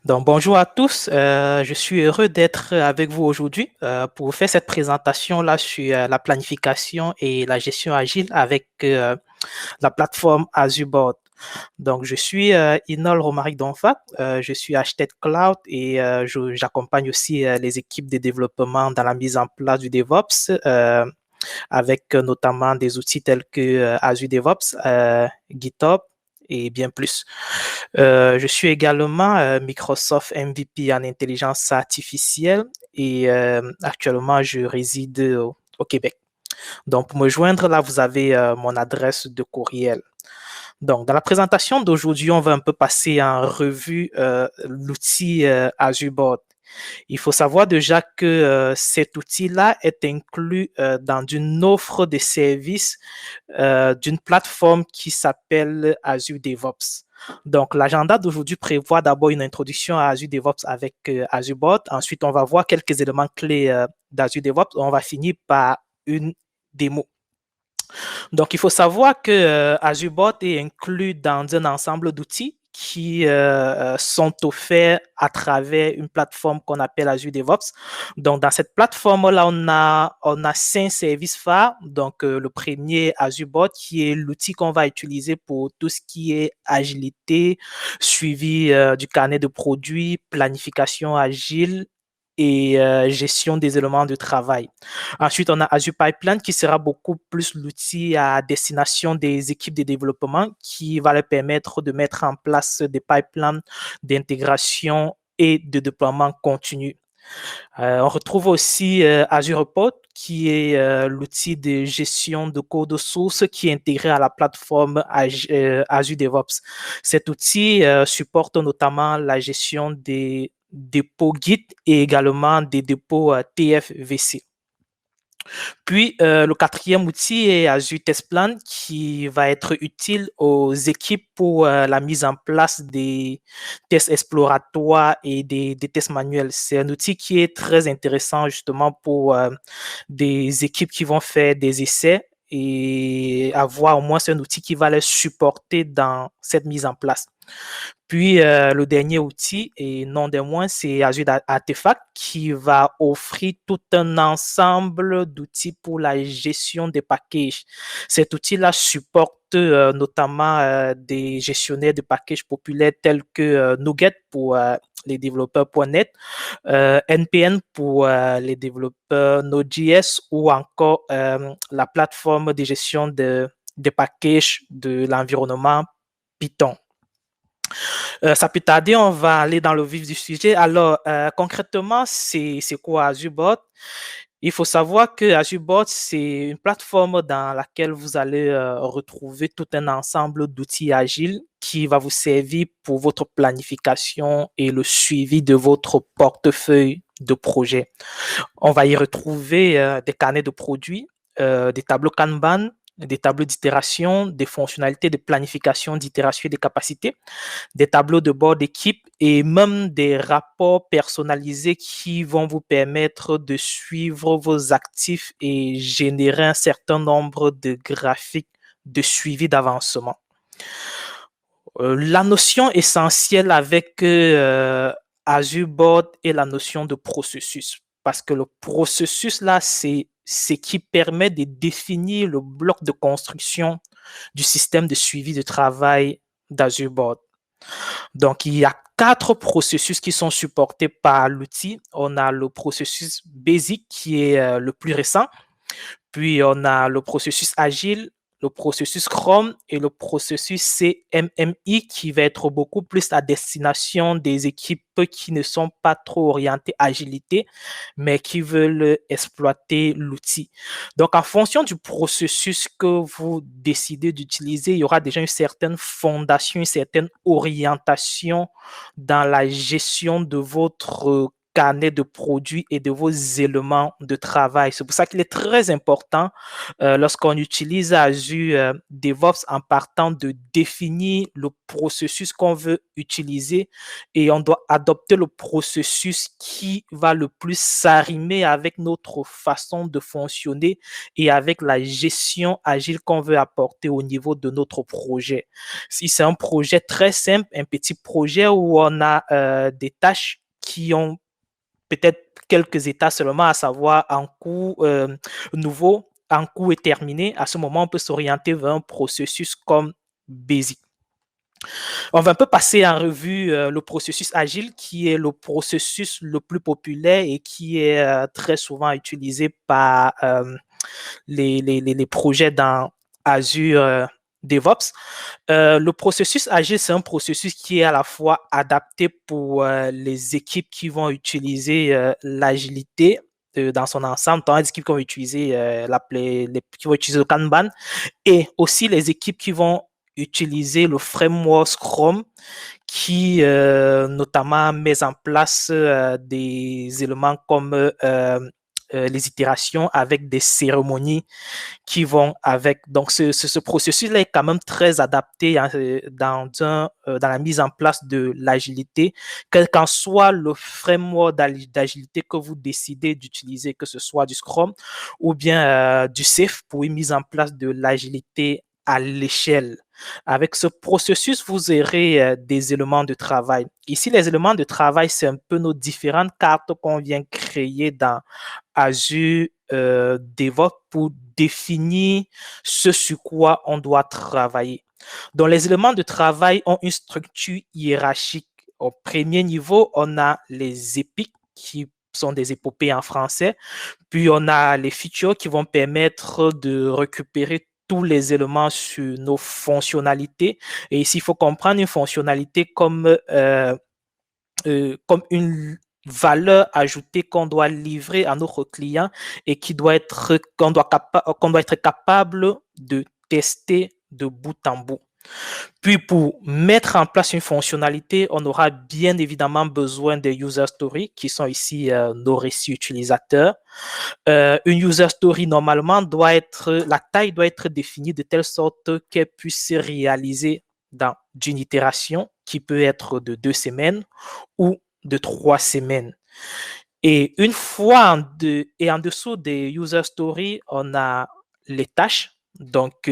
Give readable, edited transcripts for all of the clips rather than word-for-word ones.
Donc, bonjour à tous. Je suis heureux d'être avec vous aujourd'hui pour faire cette présentation-là sur la planification et la gestion agile avec la plateforme Azurebot. Donc, je suis Inol Romaric Donfa, je suis architecte cloud et j'accompagne aussi les équipes de développement dans la mise en place du DevOps avec notamment des outils tels que Azure DevOps, GitHub et bien plus. Je suis également Microsoft MVP en intelligence artificielle et actuellement, je réside au Québec. Donc, pour me joindre, là, vous avez mon adresse de courriel. Donc, dans la présentation d'aujourd'hui, on va un peu passer en revue l'outil Azurebot. Il faut savoir déjà que cet outil-là est inclus dans une offre de services d'une plateforme qui s'appelle Azure DevOps. Donc, l'agenda d'aujourd'hui prévoit d'abord une introduction à Azure DevOps avec Azurebot. Ensuite, on va voir quelques éléments clés d'Azure DevOps. On va finir par une démo. Donc, il faut savoir que Azurebot est inclus dans un ensemble d'outils qui sont offerts à travers une plateforme qu'on appelle Azure DevOps. Donc, dans cette plateforme-là, on a 5 services phares. Donc, le premier, Azurebot, qui est l'outil qu'on va utiliser pour tout ce qui est agilité, suivi du carnet de produits, planification agile et gestion des éléments de travail. Ensuite, on a Azure Pipeline qui sera beaucoup plus l'outil à destination des équipes de développement qui va leur permettre de mettre en place des pipelines d'intégration et de déploiement continu. On retrouve aussi Azure Report qui est l'outil de gestion de code source qui est intégré à la plateforme Azure DevOps. Cet outil supporte notamment la gestion des dépôts Git et également des dépôts TFVC. Puis, le quatrième outil est Azure Test Plan qui va être utile aux équipes pour la mise en place des tests exploratoires et des tests manuels. C'est un outil qui est très intéressant justement pour des équipes qui vont faire des essais et avoir au moins un outil qui va les supporter dans cette mise en place. Puis, le dernier outil, et non des moindres, c'est Azure Artifact qui va offrir tout un ensemble d'outils pour la gestion des packages. Cet outil-là supporte notamment des gestionnaires de packages populaires tels que NuGet pour les développeurs .NET, NPM pour les développeurs Node.js ou encore la plateforme de gestion des packages de l'environnement Python. Ça peut tarder, on va aller dans le vif du sujet. Alors, concrètement, c'est quoi Azurebot? Il faut savoir que Azurebot, c'est une plateforme dans laquelle vous allez retrouver tout un ensemble d'outils agiles qui va vous servir pour votre planification et le suivi de votre portefeuille de projets. On va y retrouver des carnets de produits, des tableaux Kanban, des tableaux d'itération, des fonctionnalités de planification, d'itération et de capacité, des tableaux de bord d'équipe et même des rapports personnalisés qui vont vous permettre de suivre vos actifs et générer un certain nombre de graphiques de suivi d'avancement. La notion essentielle avec Azurebot est la notion de processus. Parce que le processus, là, c'est ce qui permet de définir le bloc de construction du système de suivi de travail d'Azurebot. Donc, il y a 4 processus qui sont supportés par l'outil. On a le processus basic qui est le plus récent. Puis, on a le processus agile, le processus Scrum et le processus CMMI qui va être beaucoup plus à destination des équipes qui ne sont pas trop orientées agilité, mais qui veulent exploiter l'outil. Donc, en fonction du processus que vous décidez d'utiliser, il y aura déjà une certaine fondation, une certaine orientation dans la gestion de votre carnet de produits et de vos éléments de travail. C'est pour ça qu'il est très important lorsqu'on utilise Azure DevOps en partant de définir le processus qu'on veut utiliser et on doit adopter le processus qui va le plus s'arrimer avec notre façon de fonctionner et avec la gestion agile qu'on veut apporter au niveau de notre projet. Si c'est un projet très simple, un petit projet où on a des tâches qui ont peut-être quelques états seulement, à savoir en cours nouveau, en cours et terminé, à ce moment, on peut s'orienter vers un processus comme Basic. On va un peu passer en revue le processus agile, qui est le processus le plus populaire et qui est très souvent utilisé par les projets dans Azure DevOps. Le processus agile, c'est un processus qui est à la fois adapté pour les équipes qui vont utiliser l'agilité dans son ensemble, tant les équipes qui vont utiliser qui vont utiliser le Kanban, et aussi les équipes qui vont utiliser le framework Scrum, qui notamment met en place des éléments comme les itérations avec des cérémonies qui vont avec. Donc, ce processus-là est quand même très adapté dans la mise en place de l'agilité, quel qu'en soit le framework d'agilité que vous décidez d'utiliser, que ce soit du Scrum ou bien du SAFe pour une mise en place de l'agilité à l'échelle. Avec ce processus, vous aurez des éléments de travail. Ici, les éléments de travail, c'est un peu nos différentes cartes qu'on vient créer dans Azure DevOps pour définir ce sur quoi on doit travailler. Donc, les éléments de travail ont une structure hiérarchique. Au premier niveau, on a les épiques qui sont des épopées en français. Puis, on a les features qui vont permettre de récupérer tous les éléments sur nos fonctionnalités. Et ici, il faut comprendre une fonctionnalité comme une valeur ajoutée qu'on doit livrer à notre client et qu'on doit être capable de tester de bout en bout. Puis, pour mettre en place une fonctionnalité, on aura bien évidemment besoin des user stories, qui sont ici nos récits utilisateurs. Une user story, normalement, la taille doit être définie de telle sorte qu'elle puisse se réaliser dans une itération qui peut être de 2 semaines ou de 3 semaines. Et une fois en dessous des user stories, on a les tâches. Donc,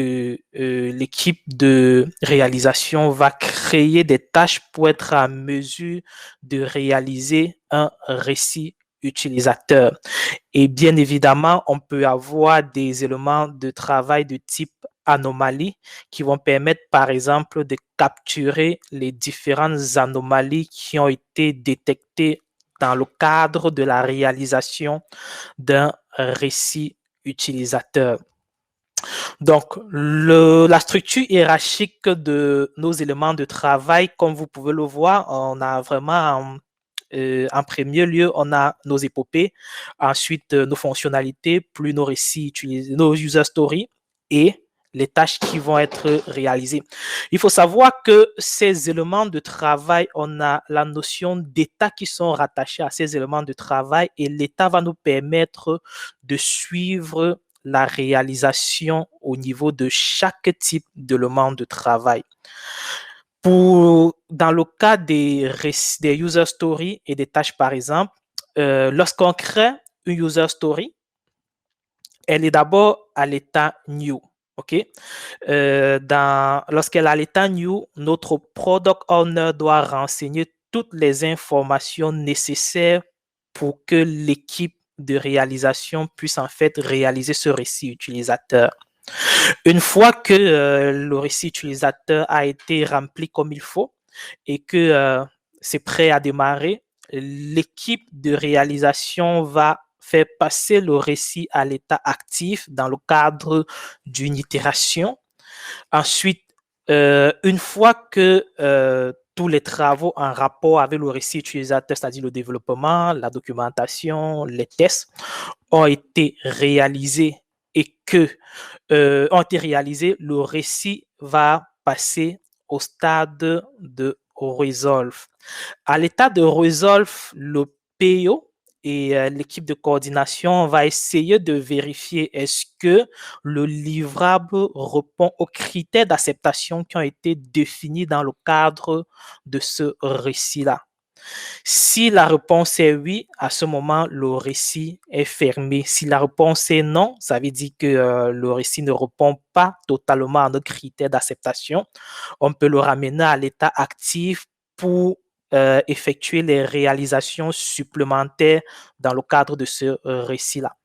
l'équipe de réalisation va créer des tâches pour être à mesure de réaliser un récit utilisateur. Et bien évidemment, on peut avoir des éléments de travail de type anomalies qui vont permettre, par exemple, de capturer les différentes anomalies qui ont été détectées dans le cadre de la réalisation d'un récit utilisateur. Donc, la structure hiérarchique de nos éléments de travail, comme vous pouvez le voir, on a vraiment en premier lieu, on a nos épopées, ensuite nos fonctionnalités, plus nos récits utilisés, nos user stories et les tâches qui vont être réalisées. Il faut savoir que ces éléments de travail, on a la notion d'état qui sont rattachés à ces éléments de travail et l'état va nous permettre de suivre la réalisation au niveau de chaque type d'élément de travail. Dans le cas des user stories et des tâches, par exemple, lorsqu'on crée une user story, elle est d'abord à l'état new. OK? Lorsqu'elle est à l'état new, notre product owner doit renseigner toutes les informations nécessaires pour que l'équipe de réalisation puisse en fait réaliser ce récit utilisateur. Une fois que le récit utilisateur a été rempli comme il faut et que c'est prêt à démarrer, l'équipe de réalisation va faire passer le récit à l'état actif dans le cadre d'une itération. Ensuite, une fois que tous les travaux en rapport avec le récit utilisateur, c'est-à-dire le développement, la documentation, les tests, ont été réalisés et ont été réalisés, le récit va passer au stade de Resolve. À l'état de Resolve, le PO et l'équipe de coordination va essayer de vérifier est-ce que le livrable répond aux critères d'acceptation qui ont été définis dans le cadre de ce récit-là. Si la réponse est oui, à ce moment, le récit est fermé. Si la réponse est non, ça veut dire que le récit ne répond pas totalement à nos critères d'acceptation. On peut le ramener à l'état actif pour effectuer les réalisations supplémentaires dans le cadre de ce récit-là.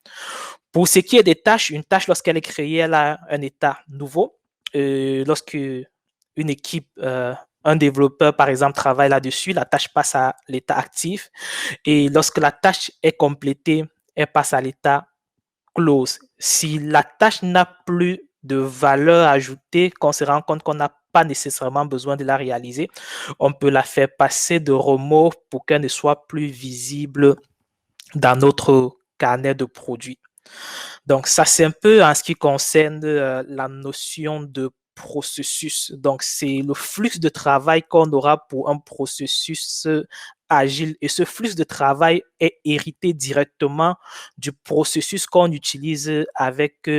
Pour ce qui est des tâches, une tâche, lorsqu'elle est créée, elle a un état nouveau. Lorsque une équipe, un développeur, par exemple, travaille là-dessus, la tâche passe à l'état actif. Et lorsque la tâche est complétée, elle passe à l'état close. Si la tâche n'a plus de valeur ajoutée, qu'on se rend compte qu'on n'a pas nécessairement besoin de la réaliser, on peut la faire passer de remords pour qu'elle ne soit plus visible dans notre carnet de produits. Donc, ça, c'est un peu en ce qui concerne la notion de processus. Donc, c'est le flux de travail qu'on aura pour un processus agile. Et ce flux de travail est hérité directement du processus qu'on utilise avec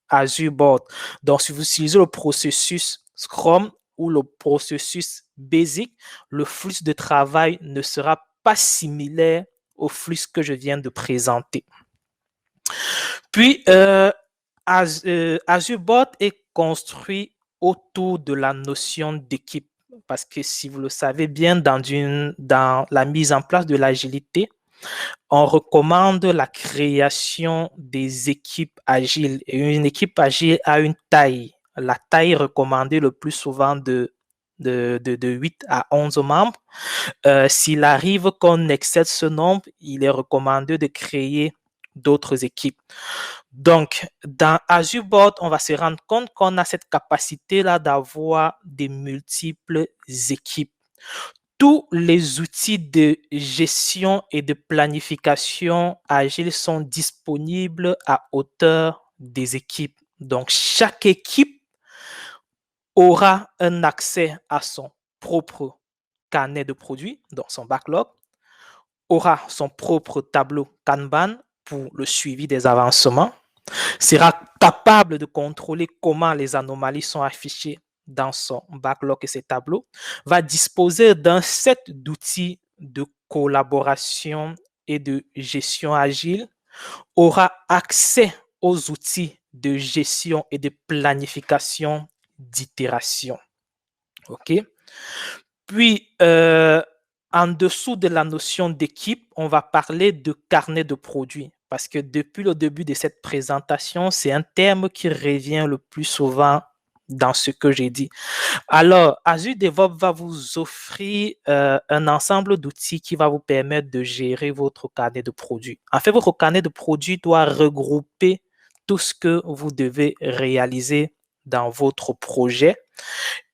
Azure Board. Donc, si vous utilisez le processus Scrum ou le processus Basic, le flux de travail ne sera pas similaire au flux que je viens de présenter. Puis, Azure Board est construit autour de la notion d'équipe. Parce que si vous le savez bien, dans la mise en place de l'agilité, on recommande la création des équipes agiles. Et une équipe agile a une taille. La taille recommandée le plus souvent de 8 à 11 membres. S'il arrive qu'on excède ce nombre, il est recommandé de créer d'autres équipes. Donc, dans Azure Board, on va se rendre compte qu'on a cette capacité-là d'avoir des multiples équipes. Tous les outils de gestion et de planification agile sont disponibles à hauteur des équipes. Donc, chaque équipe aura un accès à son propre carnet de produits, donc son backlog, aura son propre tableau Kanban pour le suivi des avancements, sera capable de contrôler comment les anomalies sont affichées dans son backlog et ses tableaux, va disposer d'un set d'outils de collaboration et de gestion agile, aura accès aux outils de gestion et de planification d'itération. OK? Puis, en dessous de la notion d'équipe, on va parler de carnet de produits. Parce que depuis le début de cette présentation, c'est un terme qui revient le plus souvent dans ce que j'ai dit. Alors, Azure DevOps va vous offrir un ensemble d'outils qui va vous permettre de gérer votre carnet de produits. En fait, votre carnet de produits doit regrouper tout ce que vous devez réaliser dans votre projet.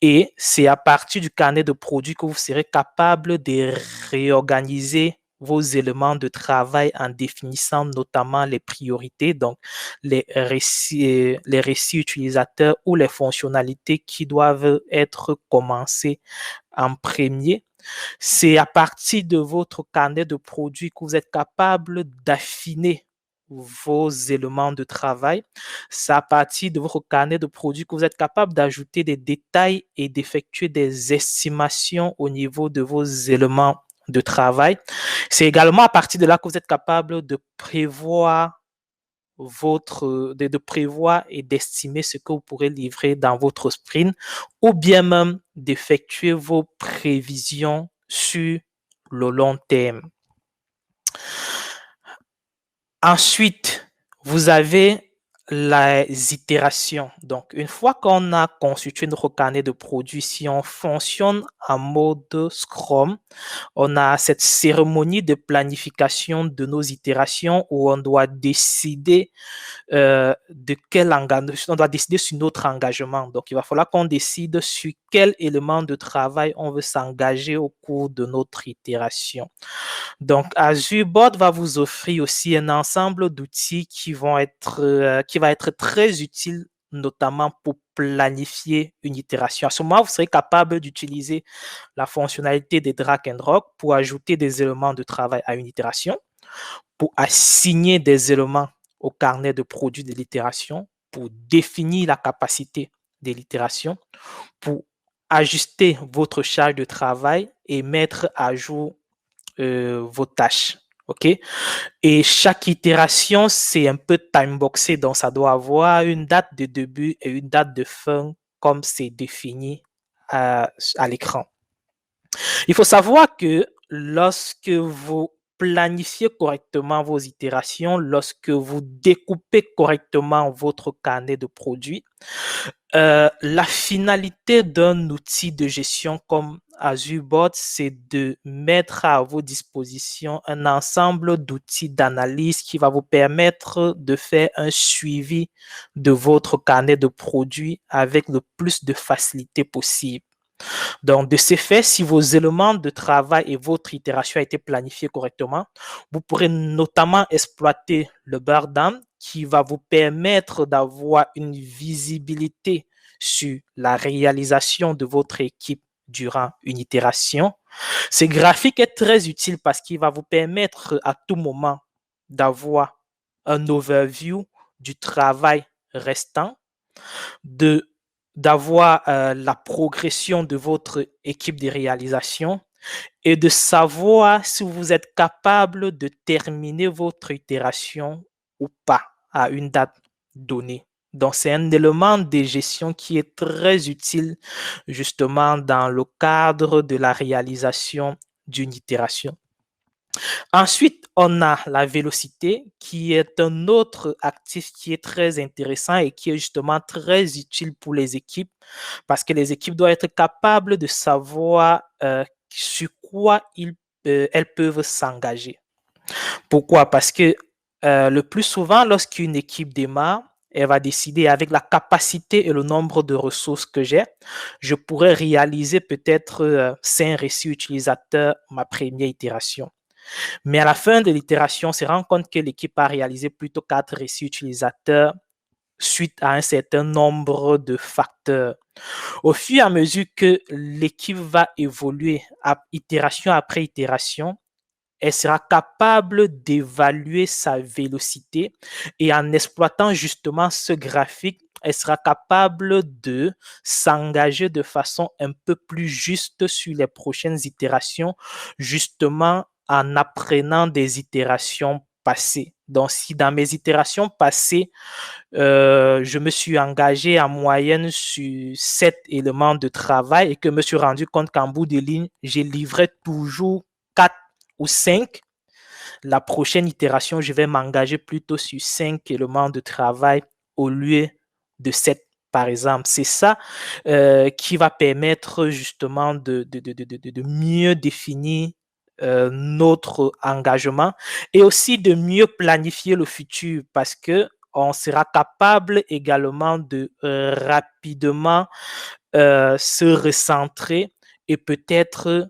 Et c'est à partir du carnet de produits que vous serez capable de réorganiser vos éléments de travail en définissant notamment les priorités, donc les récits utilisateurs ou les fonctionnalités qui doivent être commencées en premier. C'est à partir de votre carnet de produits que vous êtes capable d'affiner vos éléments de travail. C'est à partir de votre carnet de produits que vous êtes capable d'ajouter des détails et d'effectuer des estimations au niveau de vos éléments de travail. C'est également à partir de là que vous êtes capable de prévoir de prévoir et d'estimer ce que vous pourrez livrer dans votre sprint ou bien même d'effectuer vos prévisions sur le long terme. Ensuite, vous avez les itérations. Donc, une fois qu'on a constitué notre carnet de produits, si on fonctionne en mode Scrum, on a cette cérémonie de planification de nos itérations où on doit décider de quel engagement, on doit décider sur notre engagement. Donc, il va falloir qu'on décide sur quel élément de travail on veut s'engager au cours de notre itération. Donc, Azure Board va vous offrir aussi un ensemble d'outils qui va être très utile notamment pour planifier une itération. À ce moment, vous serez capable d'utiliser la fonctionnalité des drag and drop pour ajouter des éléments de travail à une itération, pour assigner des éléments au carnet de produits de l'itération, pour définir la capacité de l'itération, pour ajuster votre charge de travail et mettre à jour vos tâches. OK? Et chaque itération, c'est un peu time-boxé, donc ça doit avoir une date de début et une date de fin, comme c'est défini à l'écran. Il faut savoir que lorsque vous planifiez correctement vos itérations, lorsque vous découpez correctement votre carnet de produits, la finalité d'un outil de gestion comme AzureBot, c'est de mettre à vos dispositions un ensemble d'outils d'analyse qui va vous permettre de faire un suivi de votre carnet de produits avec le plus de facilité possible. Donc, de ce fait, si vos éléments de travail et votre itération a été planifiée correctement, vous pourrez notamment exploiter le burn down qui va vous permettre d'avoir une visibilité sur la réalisation de votre équipe durant une itération. Ce graphique est très utile parce qu'il va vous permettre à tout moment d'avoir un overview du travail restant, d'avoir la progression de votre équipe de réalisation et de savoir si vous êtes capable de terminer votre itération ou pas à une date donnée. Donc, c'est un élément de gestion qui est très utile justement dans le cadre de la réalisation d'une itération. Ensuite, on a la vélocité qui est un autre actif qui est très intéressant et qui est justement très utile pour les équipes parce que les équipes doivent être capables de savoir sur quoi elles peuvent s'engager. Pourquoi? Parce que le plus souvent, lorsqu'une équipe démarre, elle va décider avec la capacité et le nombre de ressources que j'ai, je pourrais réaliser peut-être 5 récits utilisateurs ma première itération. Mais à la fin de l'itération, on se rend compte que l'équipe a réalisé plutôt 4 récits utilisateurs suite à un certain nombre de facteurs. Au fur et à mesure que l'équipe va évoluer itération après itération, elle sera capable d'évaluer sa vélocité et en exploitant justement ce graphique, elle sera capable de s'engager de façon un peu plus juste sur les prochaines itérations, justement en apprenant des itérations passées. Donc, si dans mes itérations passées, je me suis engagé en moyenne sur 7 éléments de travail et que je me suis rendu compte qu'en bout de ligne, j'ai livré toujours 4 ou 5, la prochaine itération, je vais m'engager plutôt sur 5 éléments de travail au lieu de 7, par exemple. C'est ça qui va permettre justement de mieux définir notre engagement et aussi de mieux planifier le futur parce que on sera capable également de rapidement se recentrer et peut-être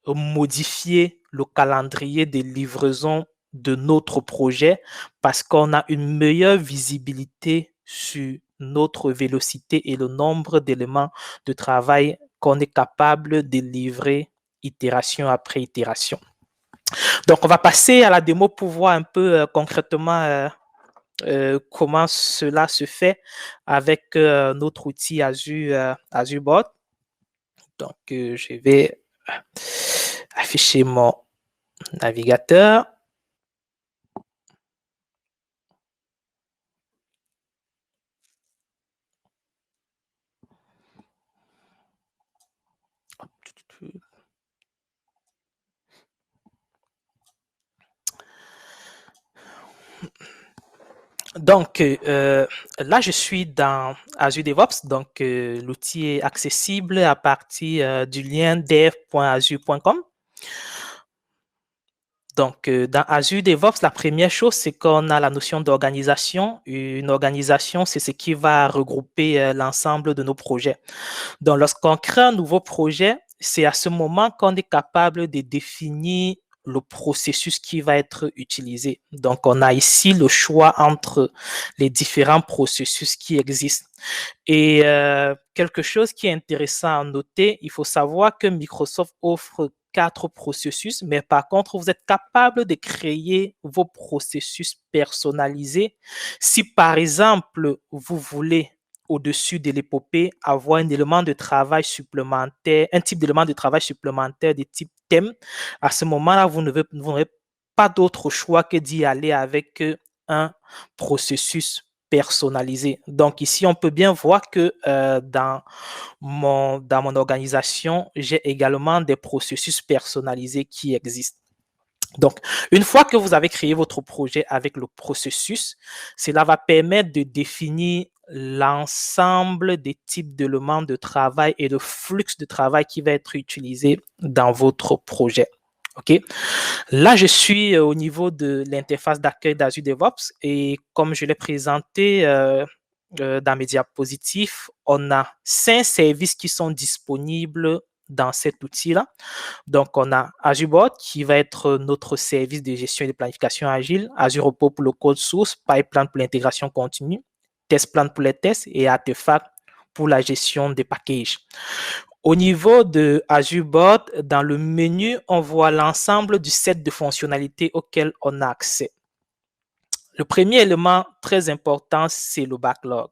modifier le calendrier de livraison de notre projet parce qu'on a une meilleure visibilité sur notre vélocité et le nombre d'éléments de travail qu'on est capable de livrer itération après itération. Donc, on va passer à la démo pour voir un peu concrètement comment cela se fait avec notre outil AzureBot. Donc, je vais afficher mon navigateur. Donc, là, je suis dans Azure DevOps. Donc, l'outil est accessible à partir du lien dev.azure.com. Donc, dans Azure DevOps, la première chose, c'est qu'on a la notion d'organisation. Une organisation, c'est ce qui va regrouper l'ensemble de nos projets. Donc, lorsqu'on crée un nouveau projet, c'est à ce moment qu'on est capable de définir le processus qui va être utilisé. Donc, on a ici le choix entre les différents processus qui existent. Et quelque chose qui est intéressant à noter, il faut savoir que Microsoft offre 4 processus, mais par contre, vous êtes capable de créer vos processus personnalisés. Si par exemple, vous voulez au-dessus de l'épopée avoir un élément de travail supplémentaire, un type d'élément de travail supplémentaire de type thème, à ce moment-là, vous n'aurez pas d'autre choix que d'y aller avec un processus personnalisé. Donc ici, on peut bien voir que dans mon organisation, j'ai également des processus personnalisés qui existent. Donc, une fois que vous avez créé votre projet avec le processus, cela va permettre de définir l'ensemble des types d'éléments de travail et de flux de travail qui va être utilisé dans votre projet. OK? Là, je suis au niveau de l'interface d'accueil d'Azure DevOps et comme je l'ai présenté dans mes diapositives, on a 5 services qui sont disponibles dans cet outil-là. Donc, on a Azure Board qui va être notre service de gestion et de planification agile, Azure Repo pour le code source, Pipeline pour l'intégration continue, TestPlan pour les tests et Artefact pour la gestion des packages. Au niveau de Azure Board, dans le menu, on voit l'ensemble du set de fonctionnalités auxquelles on a accès. Le premier élément très important, c'est le backlog.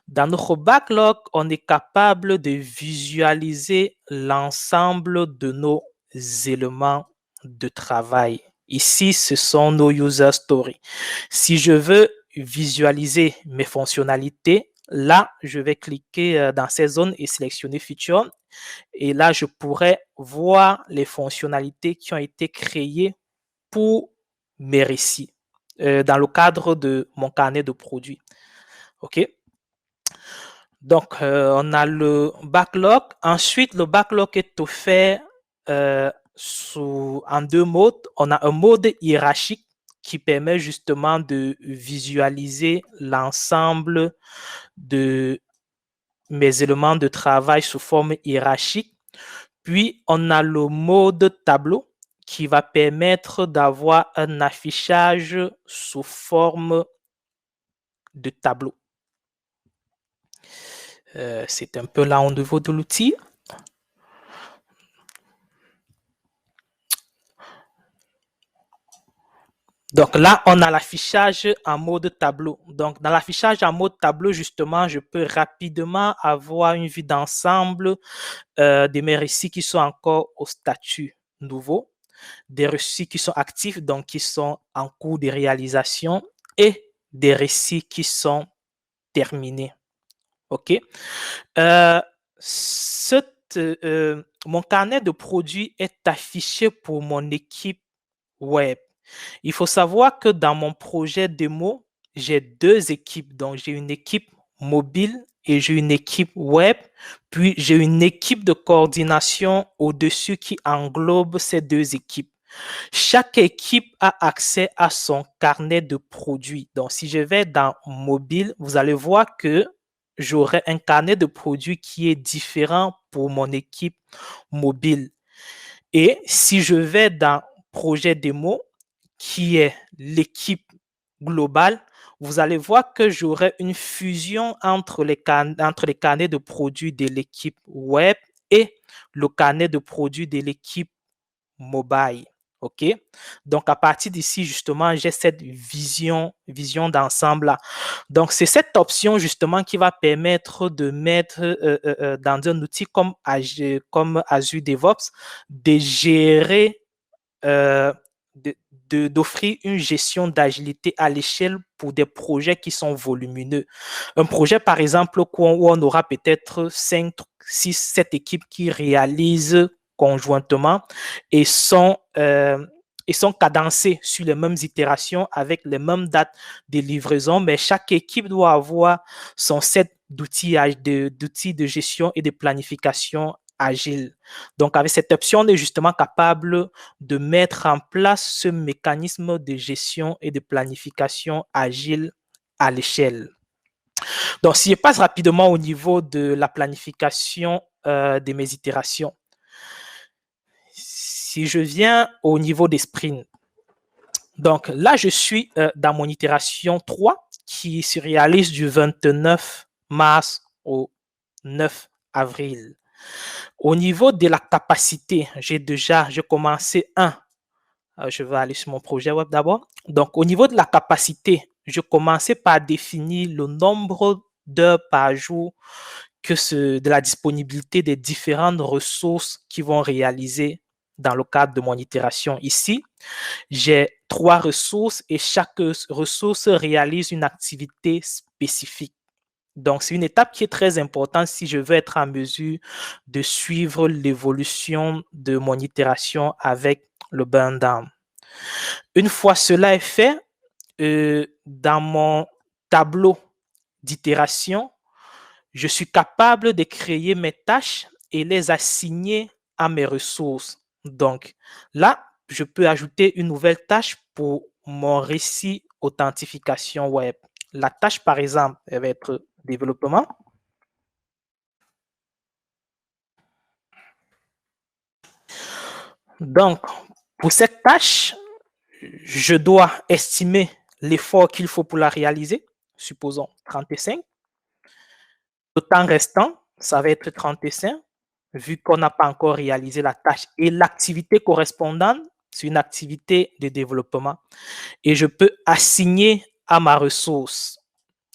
Dans notre backlog, on est capable de visualiser l'ensemble de nos éléments de travail. Ici, ce sont nos user stories. Si je veux visualiser mes fonctionnalités, là, je vais cliquer dans ces zones et sélectionner Feature. Et là, je pourrais voir les fonctionnalités qui ont été créées pour mes récits dans le cadre de mon carnet de produits. OK? Donc, on a le backlog. Ensuite, le backlog est offert en 2 modes. On a un mode hiérarchique qui permet justement de visualiser l'ensemble de mes éléments de travail sous forme hiérarchique. Puis, on a le mode tableau qui va permettre d'avoir un affichage sous forme de tableau. C'est un peu là au niveau de l'outil. Donc là, on a l'affichage en mode tableau. Donc dans l'affichage en mode tableau, justement, je peux rapidement avoir une vue d'ensemble de mes récits qui sont encore au statut nouveau, des récits qui sont actifs, donc qui sont en cours de réalisation, et des récits qui sont terminés. OK? Mon carnet de produits est affiché pour mon équipe web. Il faut savoir que dans mon projet démo, j'ai 2 équipes. Donc, j'ai une équipe mobile et j'ai une équipe web. Puis, j'ai une équipe de coordination au-dessus qui englobe ces 2 équipes. Chaque équipe a accès à son carnet de produits. Donc, si je vais dans mobile, vous allez voir que j'aurai un carnet de produits qui est différent pour mon équipe mobile. Et si je vais dans projet démo, qui est l'équipe globale, vous allez voir que j'aurai une fusion entre les carnets de produits de l'équipe web et le carnet de produits de l'équipe mobile. OK? Donc, à partir d'ici, justement, j'ai cette vision d'ensemble-là. Donc, c'est cette option, justement, qui va permettre de mettre dans un outil comme Azure DevOps, de gérer, d'offrir une gestion d'agilité à l'échelle pour des projets qui sont volumineux. Un projet, par exemple, où on aura peut-être 5, 6, 7 équipes qui réalisent conjointement et sont cadencés sur les mêmes itérations avec les mêmes dates de livraison, mais chaque équipe doit avoir son set d'outils de gestion et de planification agile. Donc, avec cette option, on est justement capable de mettre en place ce mécanisme de gestion et de planification agile à l'échelle. Donc, si je passe rapidement au niveau de la planification de mes itérations, Si je viens au niveau des sprints, donc là, je suis dans mon itération 3 qui se réalise du 29 mars au 9 avril. Au niveau de la capacité, j'ai commencé je vais aller sur mon projet web d'abord. Donc, au niveau de la capacité, je commençais par définir le nombre d'heures par jour de la disponibilité des différentes ressources qui vont réaliser dans le cadre de mon itération. Ici, j'ai 3 ressources et chaque ressource réalise une activité spécifique. Donc, c'est une étape qui est très importante si je veux être en mesure de suivre l'évolution de mon itération avec le burn down. Une fois cela est fait, dans mon tableau d'itération, je suis capable de créer mes tâches et les assigner à mes ressources. Donc là, je peux ajouter une nouvelle tâche pour mon récit authentification web. La tâche, par exemple, elle va être développement. Donc, pour cette tâche, je dois estimer l'effort qu'il faut pour la réaliser, supposons 35. Le temps restant, ça va être 35, vu qu'on n'a pas encore réalisé la tâche. Et l'activité correspondante, c'est une activité de développement. Et je peux assigner à ma ressource.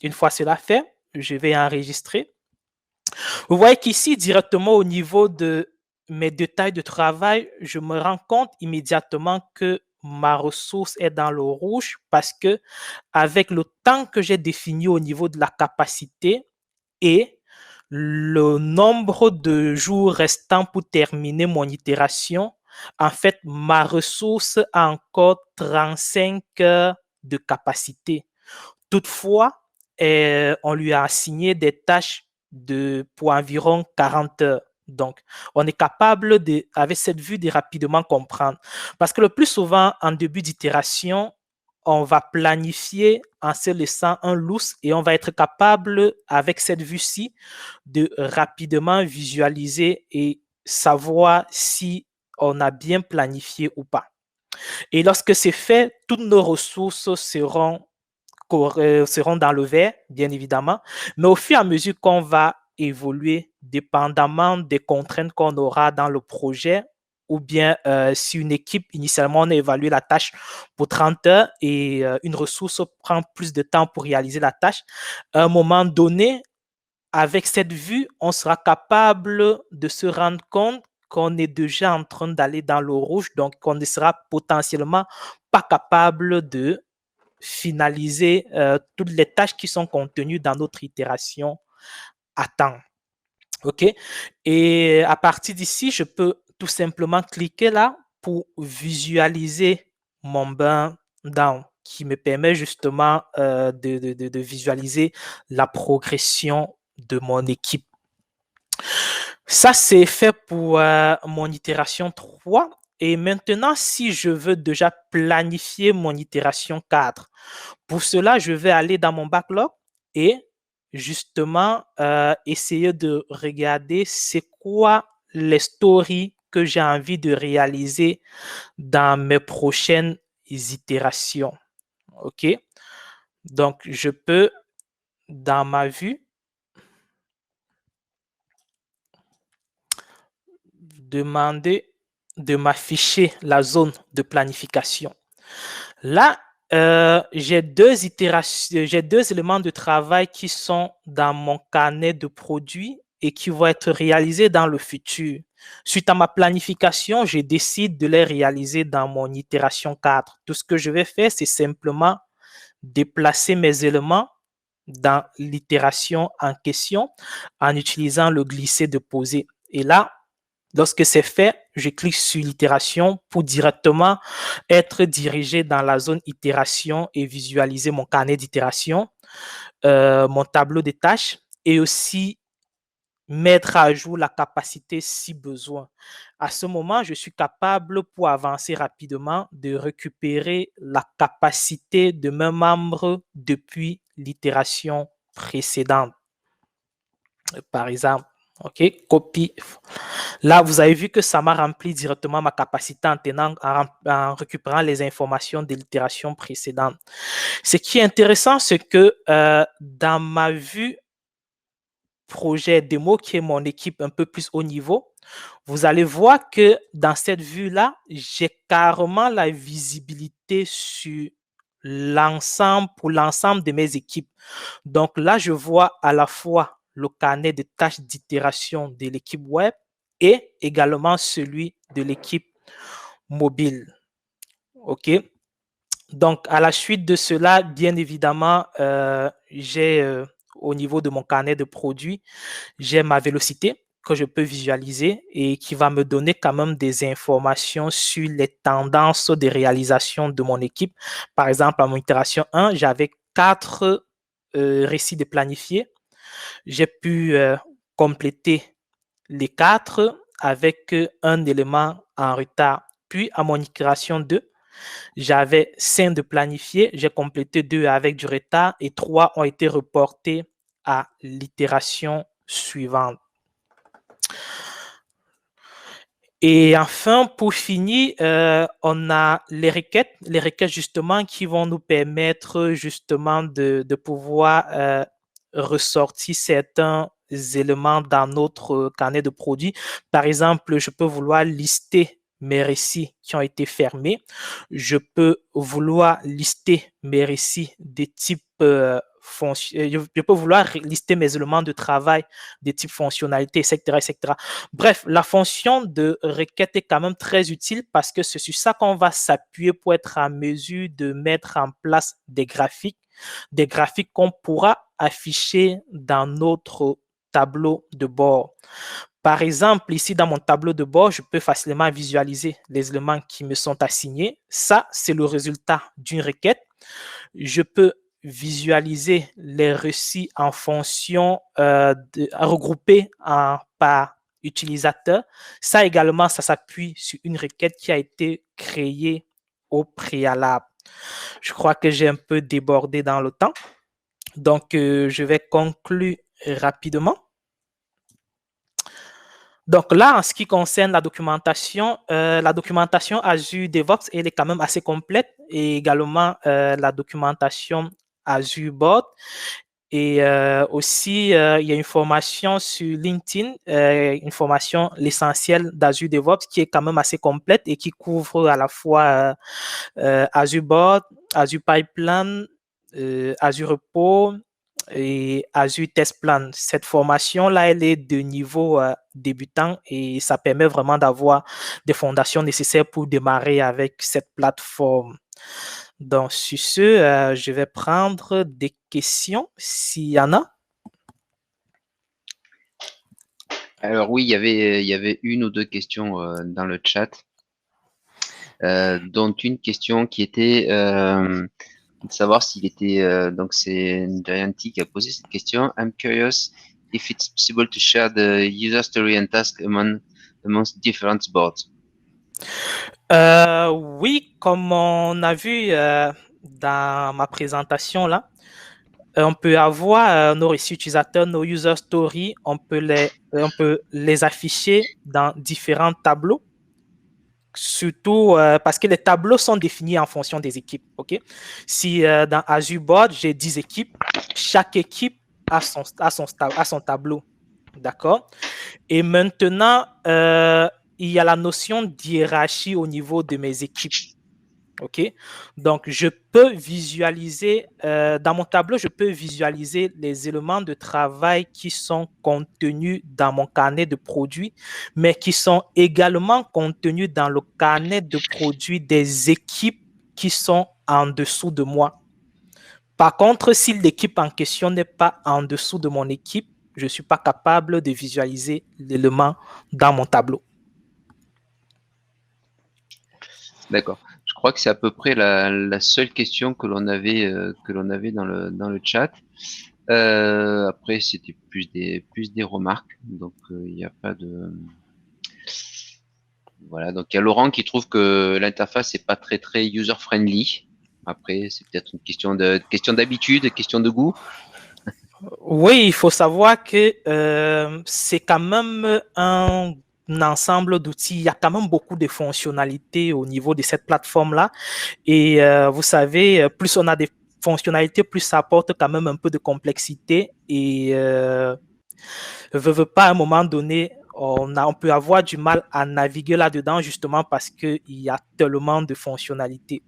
Une fois cela fait, je vais enregistrer. Vous voyez qu'ici, directement au niveau de mes détails de travail, je me rends compte immédiatement que ma ressource est dans le rouge parce que avec le temps que j'ai défini au niveau de la capacité et le nombre de jours restants pour terminer mon itération, en fait, ma ressource a encore 35 heures de capacité. Toutefois, on lui a assigné des tâches pour environ 40 heures. Donc, on est capable, avec cette vue, de rapidement comprendre. Parce que le plus souvent, en début d'itération, on va planifier en se laissant un loose et on va être capable, avec cette vue-ci, de rapidement visualiser et savoir si on a bien planifié ou pas. Et lorsque c'est fait, toutes nos ressources seront dans le vert, bien évidemment, mais au fur et à mesure qu'on va évoluer, dépendamment des contraintes qu'on aura dans le projet, ou bien si une équipe, initialement, on a évalué la tâche pour 30 heures et une ressource prend plus de temps pour réaliser la tâche, à un moment donné, avec cette vue, on sera capable de se rendre compte qu'on est déjà en train d'aller dans le rouge, donc on ne sera potentiellement pas capable de finaliser toutes les tâches qui sont contenues dans notre itération à temps. OK? Et à partir d'ici, je peux tout simplement cliquer là pour visualiser mon burn down qui me permet justement de visualiser la progression de mon équipe. Ça, c'est fait pour mon itération 3. Et maintenant, si je veux déjà planifier mon itération 4, pour cela, je vais aller dans mon backlog et justement essayer de regarder c'est quoi les stories que j'ai envie de réaliser dans mes prochaines itérations. OK? Donc, je peux, dans ma vue, demander de m'afficher la zone de planification. Là, j'ai deux éléments de travail qui sont dans mon carnet de produits et qui vont être réalisés dans le futur. Suite à ma planification, je décide de les réaliser dans mon itération 4. Tout ce que je vais faire, c'est simplement déplacer mes éléments dans l'itération en question en utilisant le glisser-déposer. Et là, lorsque c'est fait, je clique sur l'itération pour directement être dirigé dans la zone itération et visualiser mon carnet d'itération, mon tableau de tâches et aussi mettre à jour la capacité si besoin. À ce moment, je suis capable, pour avancer rapidement, de récupérer la capacité de mes membres depuis l'itération précédente. Par exemple, OK, copie. Là, vous avez vu que ça m'a rempli directement ma capacité en récupérant les informations de l'itération précédente. Ce qui est intéressant, c'est que dans ma vue projet démo, qui est mon équipe un peu plus haut niveau, vous allez voir que dans cette vue-là, j'ai carrément la visibilité sur l'ensemble, pour l'ensemble de mes équipes. Donc là, je vois à la fois le carnet de tâches d'itération de l'équipe web et également celui de l'équipe mobile. OK? Donc, à la suite de cela, bien évidemment, j'ai au niveau de mon carnet de produits, j'ai ma vélocité que je peux visualiser et qui va me donner quand même des informations sur les tendances de réalisation de mon équipe. Par exemple, en mon itération 1, j'avais 4 récits de planifiés. J'ai pu compléter les 4 avec un élément en retard. Puis, à mon itération 2, j'avais 5 de planifiés, j'ai complété 2 avec du retard et 3 ont été reportés à l'itération suivante. Et enfin, pour finir, on a les requêtes justement qui vont nous permettre justement de pouvoir ressortir certains éléments dans notre carnet de produits. Par exemple, je peux vouloir lister mes récits qui ont été fermés. Je peux vouloir lister mes récits de type je peux vouloir lister mes éléments de travail de type fonctionnalité, etc., etc. Bref, la fonction de requête est quand même très utile parce que c'est sur ça qu'on va s'appuyer pour être en mesure de mettre en place des graphiques qu'on pourra afficher dans notre tableau de bord. Par exemple, ici, dans mon tableau de bord, je peux facilement visualiser les éléments qui me sont assignés. Ça, c'est le résultat d'une requête. Je peux visualiser les récits en fonction regroupés par utilisateur. Ça également, ça s'appuie sur une requête qui a été créée au préalable. Je crois que j'ai un peu débordé dans le temps. Donc, je vais conclure rapidement. Donc là, en ce qui concerne la documentation Azure DevOps, elle est quand même assez complète et également la documentation Azure Board. Et aussi, il y a une formation sur LinkedIn, une formation, l'essentiel d'Azure DevOps, qui est quand même assez complète et qui couvre à la fois Azure Board, Azure Pipeline, Azure Repo et Azure Test Plan. Cette formation-là, elle est de niveau débutant et ça permet vraiment d'avoir des fondations nécessaires pour démarrer avec cette plateforme. Donc, sur ce, je vais prendre des questions s'il y en a. Alors oui, il y avait une ou deux questions dans le chat, dont une question qui était de savoir s'il était donc c'est Gianti qui a posé cette question. I'm curious if it's possible to share the user story and task amongst different boards. Oui, comme on a vu dans ma présentation là, on peut avoir nos récits utilisateurs, nos user stories, on peut les afficher dans différents tableaux. Surtout parce que les tableaux sont définis en fonction des équipes. Okay? Si dans Azure Board, j'ai 10 équipes, chaque équipe a son tableau. D'accord? Et maintenant, il y a la notion d'hiérarchie au niveau de mes équipes. OK? Donc, je peux visualiser, dans mon tableau, je peux visualiser les éléments de travail qui sont contenus dans mon carnet de produits, mais qui sont également contenus dans le carnet de produits des équipes qui sont en dessous de moi. Par contre, si l'équipe en question n'est pas en dessous de mon équipe, je ne suis pas capable de visualiser l'élément dans mon tableau. D'accord. Je crois que c'est à peu près la seule question que l'on avait dans le chat. Après, c'était plus des remarques, donc il n'y a pas de voilà. Donc il y a Laurent qui trouve que l'interface n'est pas très user friendly. Après, c'est peut-être une question d'habitude, question de goût. Oui, il faut savoir que c'est quand même un ensemble d'outils. Il y a quand même beaucoup de fonctionnalités au niveau de cette plateforme-là. Et vous savez, plus on a des fonctionnalités, plus ça apporte quand même un peu de complexité. Et veut pas, à un moment donné, on peut avoir du mal à naviguer là-dedans justement parce qu'il y a tellement de fonctionnalités.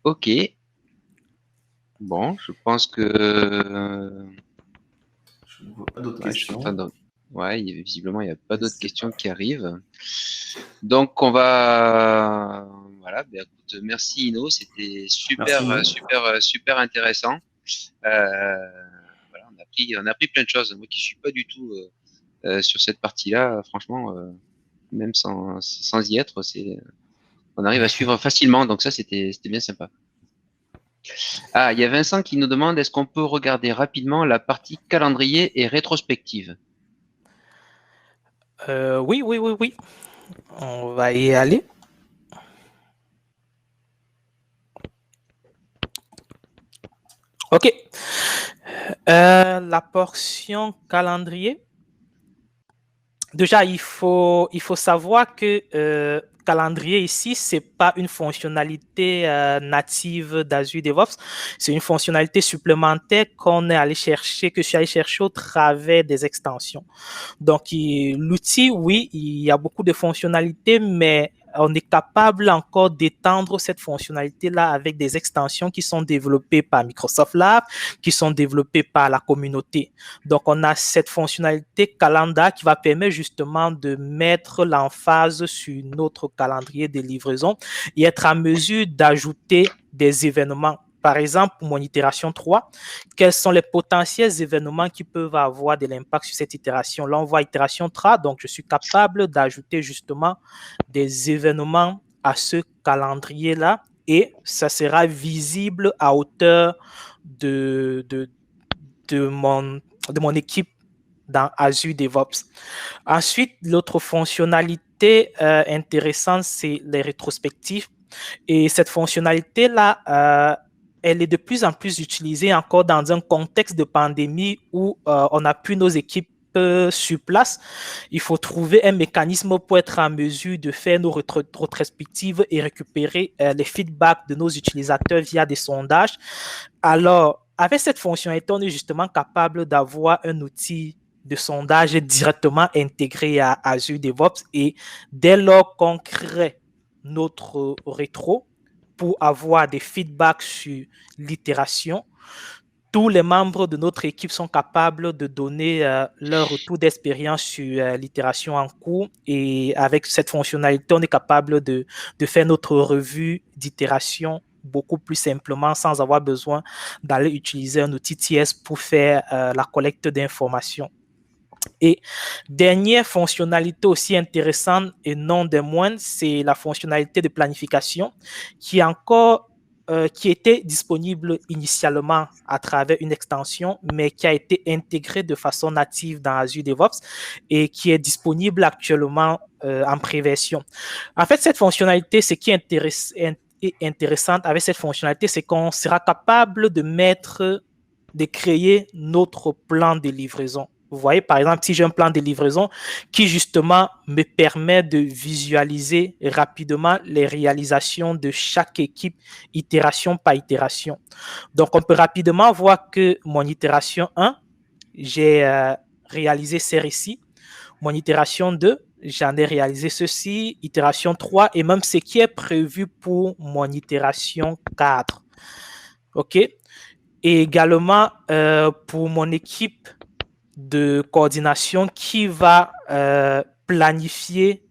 Ok. Bon, je pense que Je ne vois pas d'autres ouais, je suis en questions. train de... Ouais, visiblement, il n'y a pas d'autres questions qui arrivent. Donc, on va... Voilà, ben, écoute, merci Ino, c'était super, Merci, Ino. super intéressant. Voilà, on a appris plein de choses. Moi qui suis pas du tout sur cette partie-là, franchement, même sans y être, on arrive à suivre facilement. Donc ça, c'était bien sympa. Ah, il y a Vincent qui nous demande, est-ce qu'on peut regarder rapidement la partie calendrier et rétrospective? Oui, oui, oui, oui. On va y aller. OK. La portion calendrier. Déjà, il faut savoir que calendrier ici, c'est pas une fonctionnalité native d'Azure DevOps. C'est une fonctionnalité supplémentaire qu'on est allé chercher, que je suis allé chercher au travers des extensions. Donc, l'outil, oui, il y a beaucoup de fonctionnalités, mais on est capable encore d'étendre cette fonctionnalité-là avec des extensions qui sont développées par Microsoft Lab, qui sont développées par la communauté. Donc, on a cette fonctionnalité Calendar qui va permettre justement de mettre l'emphase sur notre calendrier de livraison et être à mesure d'ajouter des événements. Par exemple, pour mon itération 3, quels sont les potentiels événements qui peuvent avoir de l'impact sur cette itération? Là, on voit itération 3, donc je suis capable d'ajouter justement des événements à ce calendrier-là et ça sera visible à hauteur de mon équipe dans Azure DevOps. Ensuite, l'autre fonctionnalité intéressante, c'est les rétrospectives. Et cette fonctionnalité-là, elle est de plus en plus utilisée encore dans un contexte de pandémie où on n'a plus nos équipes sur place. Il faut trouver un mécanisme pour être en mesure de faire nos rétrospectives et récupérer les feedbacks de nos utilisateurs via des sondages. Alors, avec cette fonctionnalité, on est justement capable d'avoir un outil de sondage directement intégré à Azure DevOps et dès lors qu'on crée notre rétro pour avoir des feedbacks sur l'itération, tous les membres de notre équipe sont capables de donner leur retour d'expérience sur l'itération en cours et avec cette fonctionnalité, on est capable de faire notre revue d'itération beaucoup plus simplement sans avoir besoin d'aller utiliser un outil tiers pour faire la collecte d'informations. Et dernière fonctionnalité aussi intéressante et non des moindres, c'est la fonctionnalité de planification qui qui était disponible initialement à travers une extension, mais qui a été intégrée de façon native dans Azure DevOps et qui est disponible actuellement en pré-version. En fait, cette fonctionnalité, ce qui est intéressant avec cette fonctionnalité, c'est qu'on sera capable de créer notre plan de livraison. Vous voyez, par exemple, si j'ai un plan de livraison qui justement me permet de visualiser rapidement les réalisations de chaque équipe, itération par itération. Donc, on peut rapidement voir que mon itération 1, j'ai réalisé ces récits. Mon itération 2, j'en ai réalisé ceci. Itération 3 et même ce qui est prévu pour mon itération 4. OK? Et également pour mon équipe de coordination qui va planifier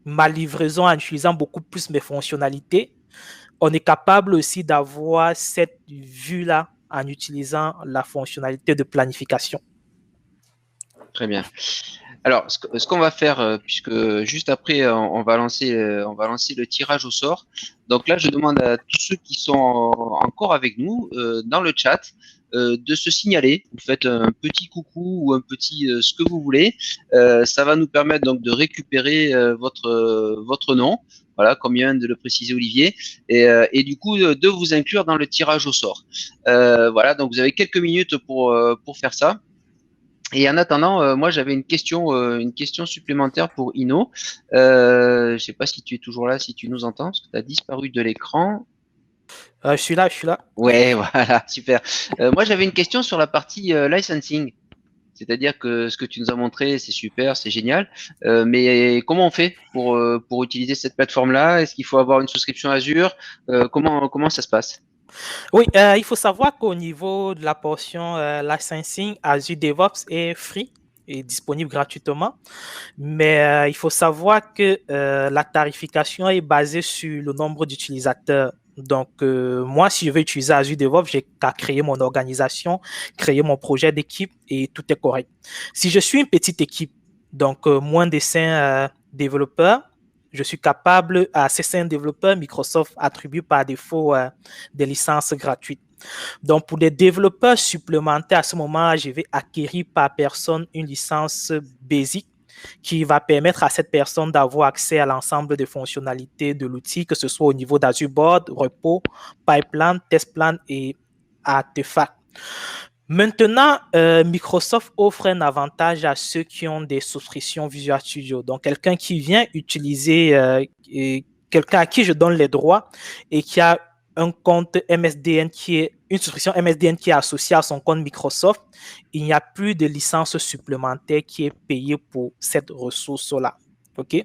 ma livraison en utilisant beaucoup plus mes fonctionnalités. On est capable aussi d'avoir cette vue-là en utilisant la fonctionnalité de planification. Très bien. Alors, ce qu'on va faire, puisque juste après, on va lancer le tirage au sort. Donc là, je demande à tous ceux qui sont encore avec nous dans le chat de se signaler. Vous faites un petit coucou ou un petit ce que vous voulez. Ça va nous permettre donc de récupérer votre nom. Voilà, comme vient de le préciser Olivier, et du coup de vous inclure dans le tirage au sort. Voilà, donc vous avez quelques minutes pour faire ça. Et en attendant, moi j'avais une question supplémentaire pour Ino. Je sais pas si tu es toujours là, si tu nous entends, parce que tu as disparu de l'écran. Je suis là, je suis là. Ouais, voilà, super. Moi j'avais une question sur la partie licensing. C'est-à-dire que ce que tu nous as montré, c'est super, c'est génial. Mais comment on fait pour utiliser cette plateforme-là? Est-ce qu'il faut avoir une souscription Azure? Comment ça se passe? Oui, il faut savoir qu'au niveau de la portion licensing, Azure DevOps est free et disponible gratuitement. Mais il faut savoir que la tarification est basée sur le nombre d'utilisateurs. Donc, moi, si je veux utiliser Azure DevOps, j'ai qu'à créer mon organisation, créer mon projet d'équipe et tout est correct. Si je suis une petite équipe, donc moins de 5 développeurs, je suis capable, à ces 5 développeurs, Microsoft attribue par défaut des licences gratuites. Donc, pour des développeurs supplémentaires, à ce moment, je vais acquérir par personne une licence basique qui va permettre à cette personne d'avoir accès à l'ensemble des fonctionnalités de l'outil, que ce soit au niveau d'Azure Board, Repo, Pipeline, Test Plan et Artefact. Maintenant, Microsoft offre un avantage à ceux qui ont des souscriptions Visual Studio. Donc, quelqu'un qui vient utiliser, quelqu'un à qui je donne les droits et qui a un compte MSDN qui est une souscription MSDN qui est associée à son compte Microsoft, il n'y a plus de licence supplémentaire qui est payée pour cette ressource-là. OK?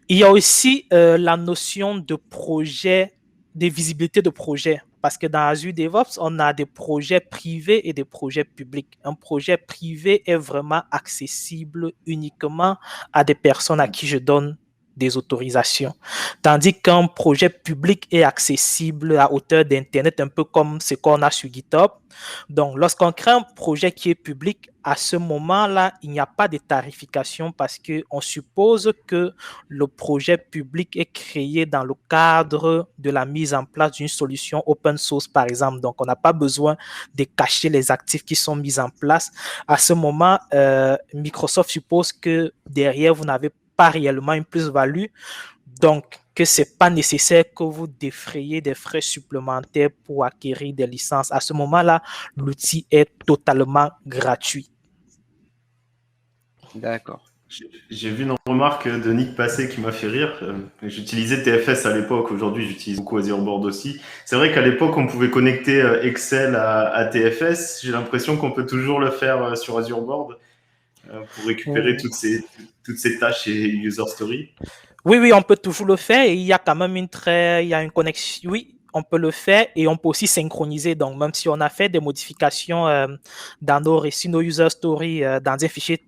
Il y a aussi la notion de projet, de visibilité de projet. Parce que dans Azure DevOps, on a des projets privés et des projets publics. Un projet privé est vraiment accessible uniquement à des personnes à qui je donne des autorisations. Tandis qu'un projet public est accessible à hauteur d'Internet, un peu comme ce qu'on a sur GitHub. Donc, lorsqu'on crée un projet qui est public, à ce moment-là, il n'y a pas de tarification parce qu'on suppose que le projet public est créé dans le cadre de la mise en place d'une solution open source, par exemple. Donc, on n'a pas besoin de cacher les actifs qui sont mis en place. À ce moment, Microsoft suppose que derrière, vous n'avez pas réellement une plus-value. Donc, que ce n'est pas nécessaire que vous défrayiez des frais supplémentaires pour acquérir des licences. À ce moment-là, l'outil est totalement gratuit. D'accord. J'ai vu une remarque de Nick Passé qui m'a fait rire. J'utilisais TFS à l'époque, aujourd'hui j'utilise beaucoup Azure Board aussi. C'est vrai qu'à l'époque on pouvait connecter Excel à TFS. J'ai l'impression qu'on peut toujours le faire sur Azure Board pour récupérer toutes ces tâches et user story. Oui, oui, on peut toujours le faire et il y a quand même il y a une connexion. Oui, on peut le faire et on peut aussi synchroniser. Donc, même si on a fait des modifications dans nos récits, nos user stories, dans un fichier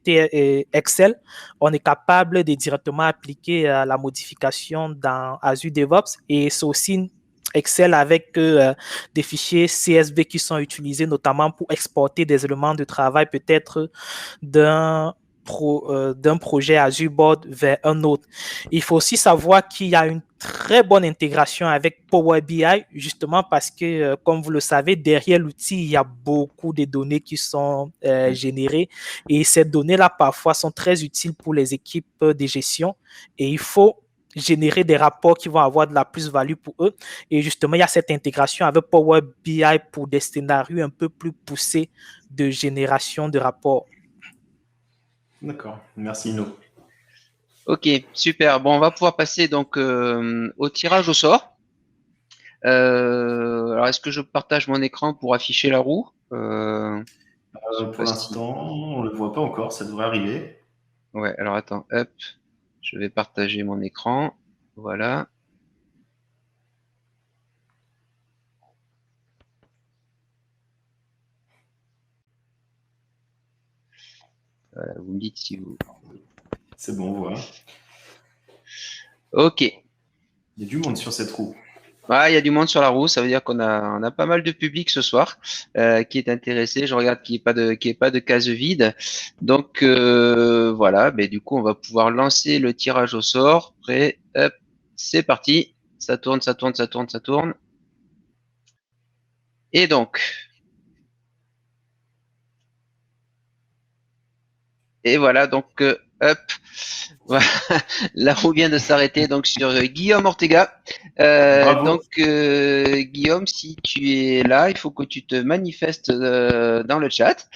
Excel, on est capable de directement appliquer la modification dans Azure DevOps et c'est aussi Excel avec des fichiers CSV qui sont utilisés notamment pour exporter des éléments de travail peut-être d'un projet Azure Board vers un autre. Il faut aussi savoir qu'il y a une très bonne intégration avec Power BI, justement parce que, comme vous le savez, derrière l'outil, il y a beaucoup de données qui sont générées et ces données-là, parfois, sont très utiles pour les équipes de gestion et il faut générer des rapports qui vont avoir de la plus-value pour eux. Et justement, il y a cette intégration avec Power BI pour des scénarios un peu plus poussés de génération de rapports. D'accord, merci Ino. Ok, super. Bon, on va pouvoir passer donc au tirage au sort. Alors, est-ce que je partage mon écran pour afficher la roue? Pour l'instant, on ne le voit pas encore, ça devrait arriver. Ouais, alors attends, hop, je vais partager mon écran. Voilà. Voilà, vous me dites si vous... C'est bon, on voit. Ok. Il y a du monde sur cette roue. Ah, il y a du monde sur la roue, ça veut dire qu'on a pas mal de public ce soir qui est intéressé. Je regarde qu'il n'y ait pas de case vide. Donc voilà, mais du coup on va pouvoir lancer le tirage au sort. Prêt, hop, c'est parti. Ça tourne, ça tourne, ça tourne, ça tourne. Et donc, et voilà, donc Hop. Voilà. La roue vient de s'arrêter donc sur Guillaume Ortega. Bravo. Guillaume, si tu es là, il faut que tu te manifestes dans le chat.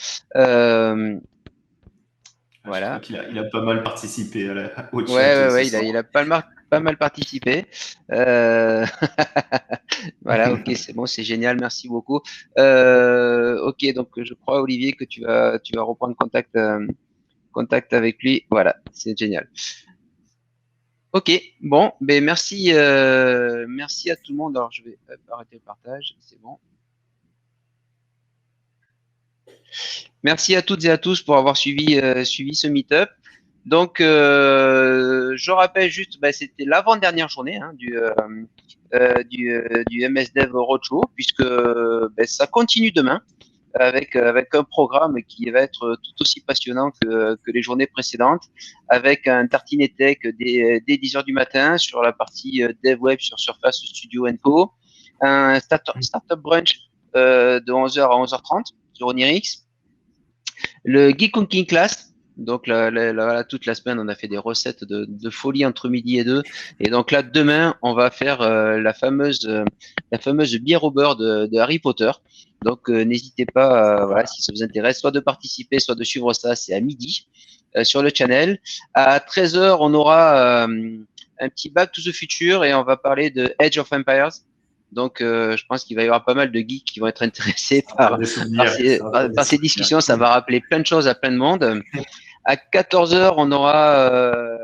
Voilà. Je crois qu'il a pas mal participé au chat Ouais, ce soir. il a pas mal participé. Voilà, ok, c'est bon, c'est génial, merci beaucoup. Ok, donc je crois, Olivier, que tu vas reprendre contact avec lui. Voilà, c'est génial. Ok, bon, ben merci, merci à tout le monde. Alors je vais arrêter le partage, c'est bon. Merci à toutes et à tous pour avoir suivi ce meet-up. Donc, je rappelle juste, c'était l'avant-dernière journée du MS Dev Roadshow, puisque ça continue demain avec un programme qui va être tout aussi passionnant que les journées précédentes, avec un tartinet tech dès 10 heures du matin sur la partie Dev Web sur Surface Studio Co, un startup brunch de 11h à 11h30 sur Onirix, le Geek Cooking Class. Donc là, toute la semaine, on a fait des recettes de folie entre midi et 2. Et donc là, demain, on va faire la fameuse bière au beurre de Harry Potter. Donc n'hésitez pas, voilà, si ça vous intéresse, soit de participer, soit de suivre ça. C'est à midi sur le channel. À 13h, on aura un petit Back to the Future et on va parler de Age of Empires. Donc, je pense qu'il va y avoir pas mal de geeks qui vont être intéressés par ces discussions. Ça va rappeler plein de choses à plein de monde. À 14h, on aura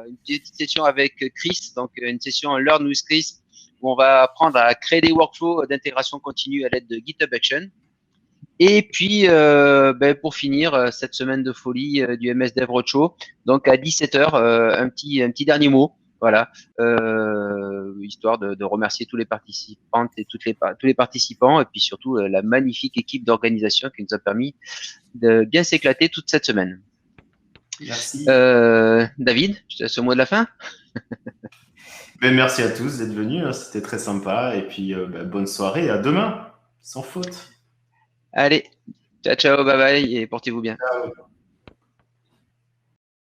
une petite session avec Chris, donc une session Learn with Chris, où on va apprendre à créer des workflows d'intégration continue à l'aide de GitHub Action. Et puis, pour finir cette semaine de folie du MS Dev Roadshow, donc à 17h, un petit dernier mot. Voilà, histoire de remercier tous les participantes et tous les participants, et puis surtout la magnifique équipe d'organisation qui nous a permis de bien s'éclater toute cette semaine. Merci. David, je te laisse le mot de la fin. Merci à tous d'être venus, c'était très sympa, et puis bonne soirée, à demain, sans faute. Allez, ciao, bye bye, et portez-vous bien. Ciao.